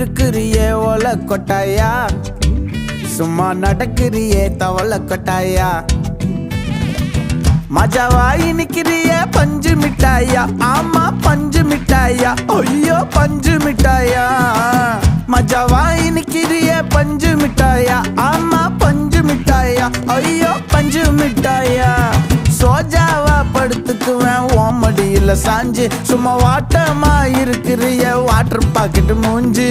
இருக்குறியே ஓல கொட்டாயா, சும்மா நடக்குறியே தவள கொட்டாயா. மஜாவாய் நிக்கிறிய பஞ்சு மிட்டாயா, ஆமா பஞ்சு மிட்டாயா, ஐயோ பஞ்சு மிட்டாயா. மஜாவாய் நிக்கிறிய பஞ்சு மிட்டாயா, ஆமா பஞ்சு மிட்டாயா, ஐயோ பஞ்சு மிட்டாயா. சோஜாவா படுத்துக்குவேன் ஓமடியில சாஞ்சு, சும்மா வாட்டமா இருக்கிறிய வாட்டர் பாக்கெட் மூஞ்சு.